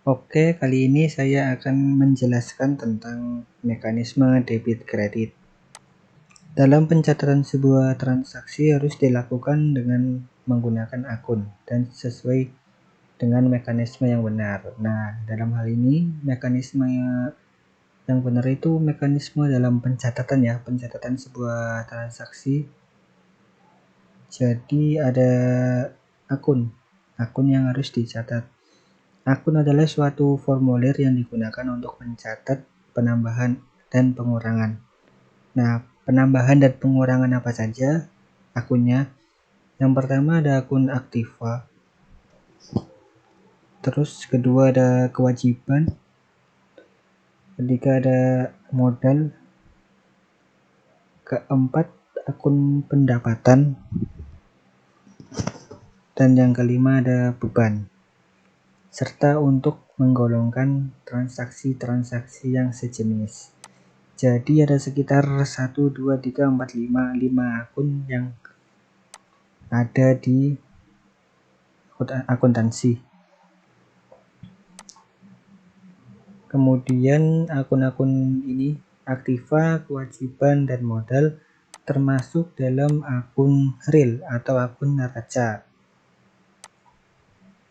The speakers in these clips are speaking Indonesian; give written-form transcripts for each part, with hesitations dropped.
Oke, kali ini saya akan menjelaskan tentang mekanisme debit kredit. Dalam pencatatan sebuah transaksi harus dilakukan dengan menggunakan akun dan sesuai dengan mekanisme yang benar. Nah, dalam hal ini mekanisme yang benar itu mekanisme dalam pencatatan sebuah transaksi. Jadi ada akun yang harus dicatat. Akun adalah suatu formulir yang digunakan untuk mencatat penambahan dan pengurangan. Nah, penambahan dan pengurangan apa saja akunnya? Yang pertama ada akun aktiva, terus kedua ada kewajiban, ketiga ada modal, keempat akun pendapatan, dan yang kelima ada beban. Serta untuk menggolongkan transaksi-transaksi yang sejenis. Jadi ada sekitar 1, 2, 3, 4, 5 akun yang ada di akuntansi. Kemudian akun-akun ini aktiva, kewajiban, dan modal termasuk dalam akun real atau akun neraca.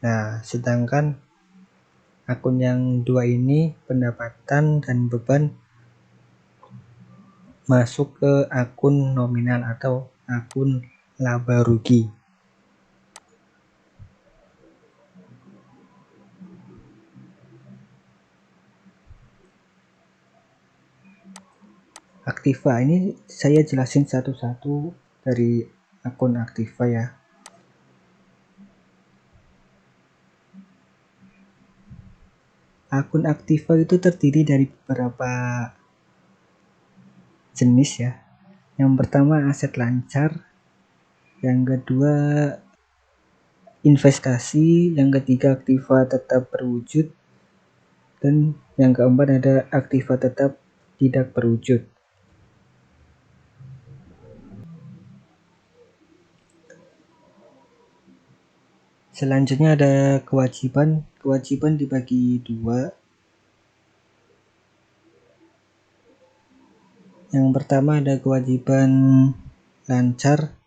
Nah, sedangkan akun yang dua ini pendapatan dan beban masuk ke akun nominal atau akun laba rugi. Aktiva ini saya jelasin satu-satu dari akun aktiva ya. Akun aktiva itu terdiri dari beberapa jenis ya. Yang pertama aset lancar, yang kedua investasi, yang ketiga aktiva tetap berwujud, dan yang keempat ada aktiva tetap tidak berwujud. Selanjutnya ada kewajiban dibagi dua. Yang pertama ada kewajiban lancar,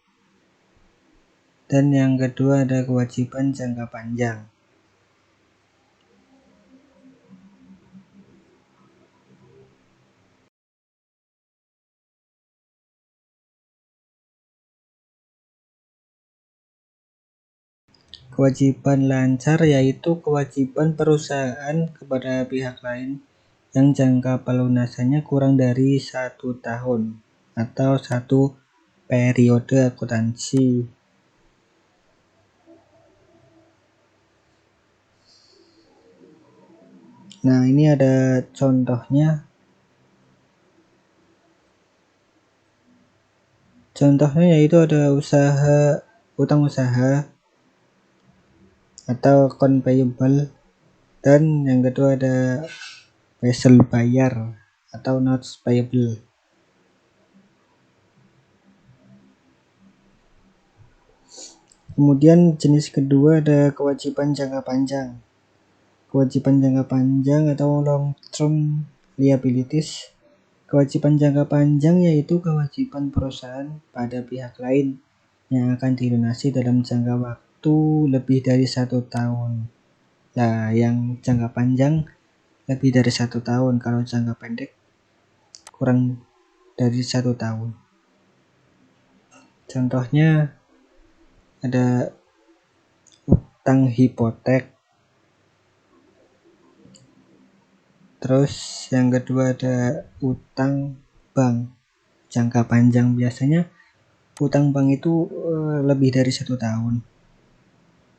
dan yang kedua ada kewajiban jangka panjang. Kewajiban lancar yaitu kewajiban perusahaan kepada pihak lain yang jangka pelunasannya kurang dari 1 tahun atau 1 periode akuntansi. Nah, ini ada contohnya. Contohnya yaitu ada utang usaha atau account payable, dan yang kedua ada wesel bayar atau notes payable. Kemudian jenis kedua ada kewajiban jangka panjang. Kewajiban jangka panjang atau long term liabilities. Kewajiban jangka panjang yaitu kewajiban perusahaan pada pihak lain yang akan dilunasi dalam jangka waktu lebih dari 1 tahun. Nah, yang jangka panjang lebih dari 1 tahun, kalau jangka pendek kurang dari 1 tahun. Contohnya ada utang hipotek. Terus yang kedua ada utang bank jangka panjang. Biasanya utang bank itu lebih dari 1 tahun,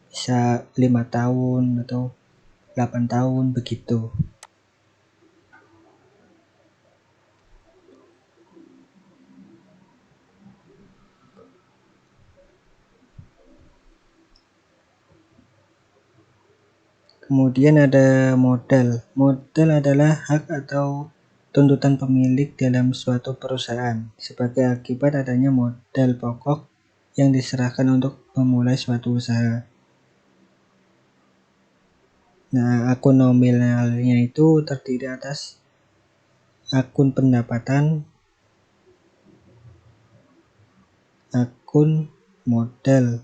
bisa 5 tahun atau 8 tahun begitu. Kemudian ada modal. Modal adalah hak atau tuntutan pemilik dalam suatu perusahaan sebagai akibat adanya modal pokok yang diserahkan untuk memulai suatu usaha. Nah, akun nominalnya itu terdiri atas akun pendapatan, akun modal.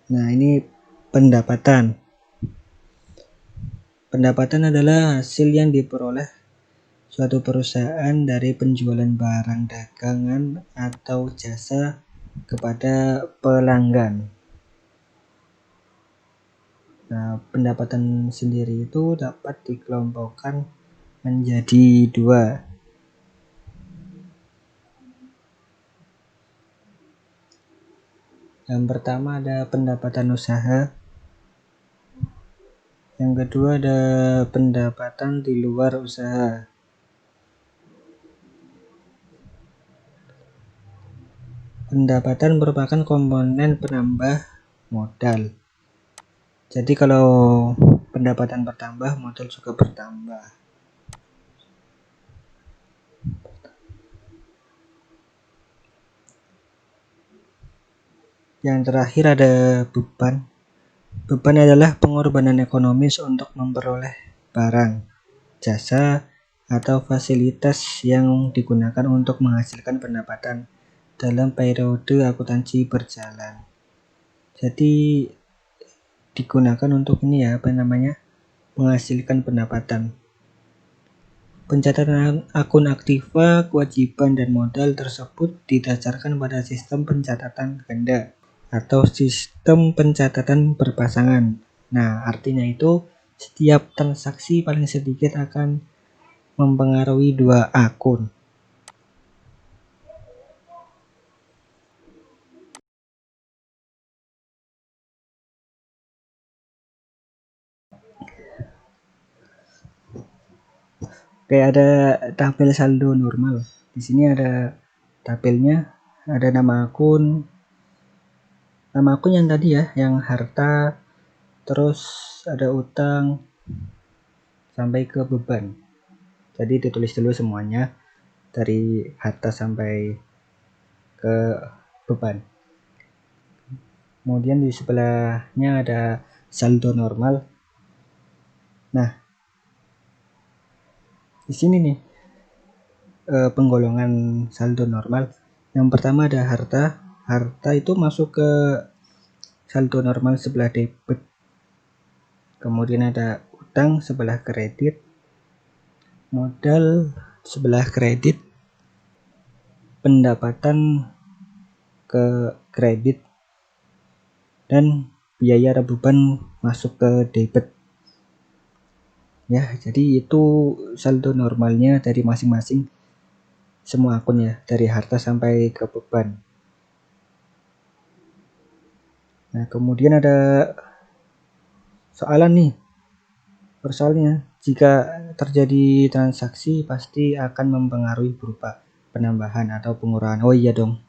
Nah, ini pendapatan. Pendapatan adalah hasil yang diperoleh suatu perusahaan dari penjualan barang dagangan atau jasa kepada pelanggan. Nah, pendapatan sendiri itu dapat dikelompokkan menjadi dua. Yang pertama ada pendapatan usaha, yang kedua ada pendapatan di luar usaha. Pendapatan merupakan komponen penambah modal. Jadi kalau pendapatan bertambah, modal juga bertambah. Yang terakhir ada beban. Beban adalah pengorbanan ekonomis untuk memperoleh barang, jasa, atau fasilitas yang digunakan untuk menghasilkan pendapatan dalam periode akuntansi berjalan. Jadi digunakan untuk ini ya, menghasilkan pendapatan. Pencatatan akun aktiva, kewajiban, dan modal tersebut didasarkan pada sistem pencatatan ganda atau sistem pencatatan berpasangan. Nah, artinya itu setiap transaksi paling sedikit akan mempengaruhi dua akun. Kayak ada tabel saldo normal. Di sini ada tabelnya, ada nama akun yang tadi ya, yang harta, terus ada utang sampai ke beban. Jadi ditulis dulu semuanya dari harta sampai ke beban. Kemudian di sebelahnya ada saldo normal. Nah, di sini nih penggolongan saldo normal. Yang pertama ada harta. Harta itu masuk ke saldo normal sebelah debit. Kemudian ada utang sebelah kredit, modal sebelah kredit, pendapatan ke kredit, dan biaya atau beban masuk ke debit. Ya, jadi itu saldo normalnya dari masing-masing semua akun ya, dari harta sampai ke beban. Nah, kemudian ada soalan nih. Persoalannya, jika terjadi transaksi pasti akan mempengaruhi berupa penambahan atau pengurangan. Oh iya dong,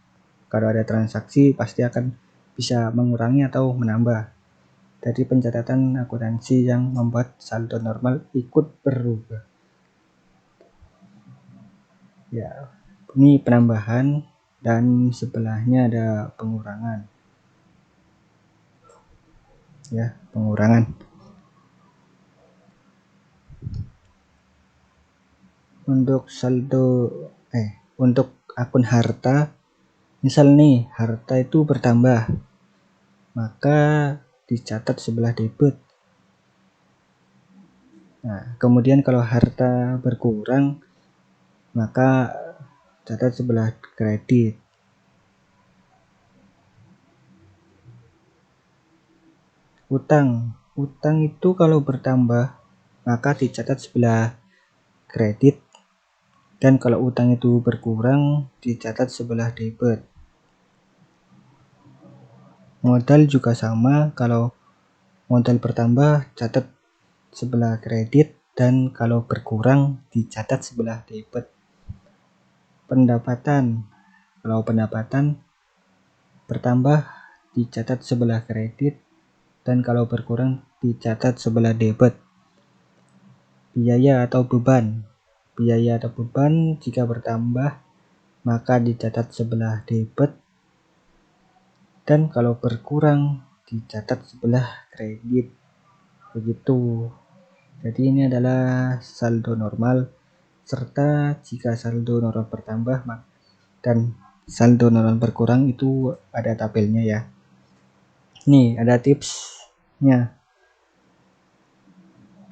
kalau ada transaksi pasti akan bisa mengurangi atau menambah. Dari pencatatan akuntansi yang membuat saldo normal ikut berubah. Ya, ini penambahan dan sebelahnya ada pengurangan. Ya, pengurangan. Untuk untuk akun harta, misal nih harta itu bertambah, maka dicatat sebelah debit. Nah, kemudian kalau harta berkurang, maka catat sebelah kredit. Utang itu kalau bertambah, maka dicatat sebelah kredit, dan kalau utang itu berkurang, dicatat sebelah debit. Modal juga sama, kalau modal bertambah catat sebelah kredit, dan kalau berkurang dicatat sebelah debit. Pendapatan, kalau pendapatan bertambah dicatat sebelah kredit, dan kalau berkurang dicatat sebelah debit. Biaya atau beban jika bertambah maka dicatat sebelah debit, Dan kalau berkurang dicatat sebelah kredit. Begitu. Jadi ini adalah saldo normal, serta jika saldo normal bertambah dan saldo normal berkurang itu ada tabelnya ya. Nih ada tipsnya.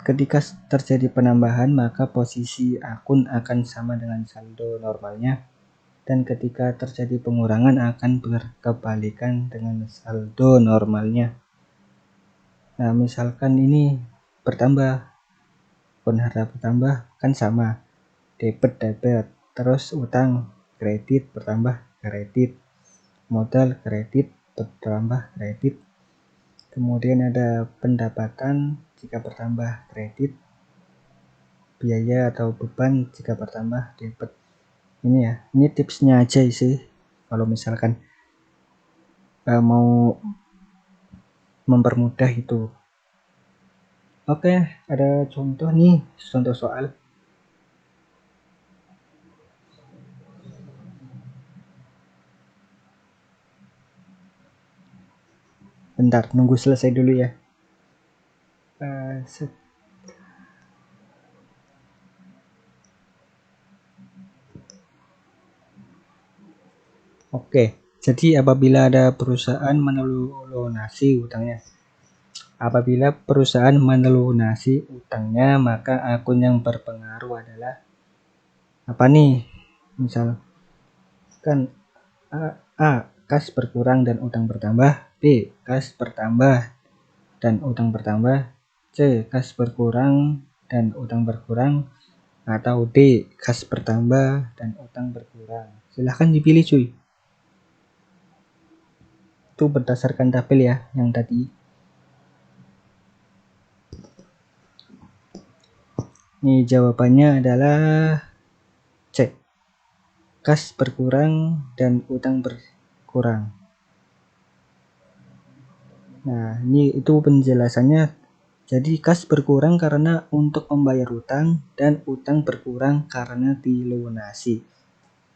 Ketika terjadi penambahan maka posisi akun akan sama dengan saldo normalnya, dan ketika terjadi pengurangan akan berkebalikan dengan saldo normalnya. Nah misalkan ini bertambah, akun harta bertambah kan sama, debit, terus utang kredit bertambah kredit, modal kredit bertambah kredit, kemudian ada pendapatan jika bertambah kredit, biaya atau beban jika bertambah debit. Ini ya, ini tipsnya aja sih kalau misalkan mau mempermudah itu. Oke, ada contoh nih, contoh soal. Bentar, nunggu selesai dulu ya. Oke, jadi apabila ada perusahaan melunasi utangnya. Apabila perusahaan melunasi utangnya, maka akun yang berpengaruh adalah apa nih? Misal kan A, kas berkurang dan utang bertambah, B, kas bertambah dan utang bertambah, C, kas berkurang dan utang berkurang, atau D, kas bertambah dan utang berkurang. Silahkan dipilih cuy. Itu berdasarkan tabel ya yang tadi. Ini jawabannya adalah C, kas berkurang dan utang berkurang. Nah ini itu penjelasannya. Jadi kas berkurang karena untuk membayar utang, dan utang berkurang karena dilunasi.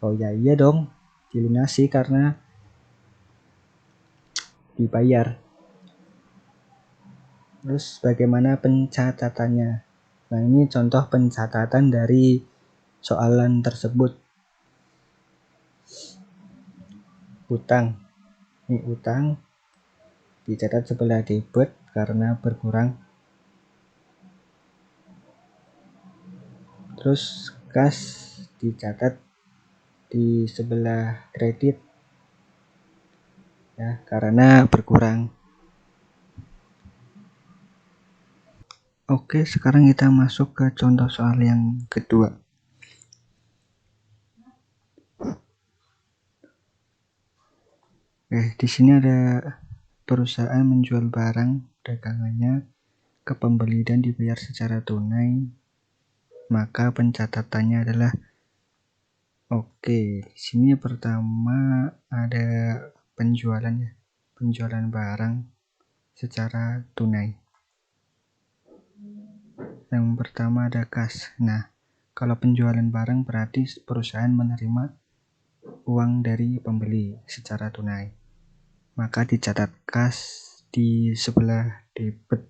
Oh ya iya dong, dilunasi karena dibayar. Terus bagaimana pencatatannya? Nah ini contoh pencatatan dari soalan tersebut. Utang, ini utang dicatat sebelah debit karena berkurang. Terus kas dicatat di sebelah kredit ya karena berkurang. Oke, sekarang kita masuk ke contoh soal yang kedua. Di sini ada perusahaan menjual barang dagangannya ke pembeli dan dibayar secara tunai, maka pencatatannya adalah di sini pertama ada penjualan barang secara tunai. Yang pertama ada kas. Nah, kalau penjualan barang berarti perusahaan menerima uang dari pembeli secara tunai, maka dicatat kas di sebelah debit.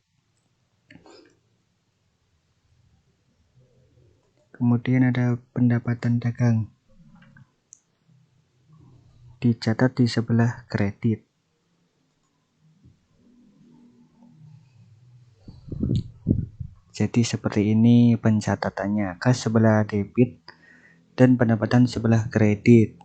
Kemudian ada pendapatan dagang, dicatat di sebelah kredit. Jadi seperti ini pencatatannya, kas sebelah debit dan pendapatan sebelah kredit.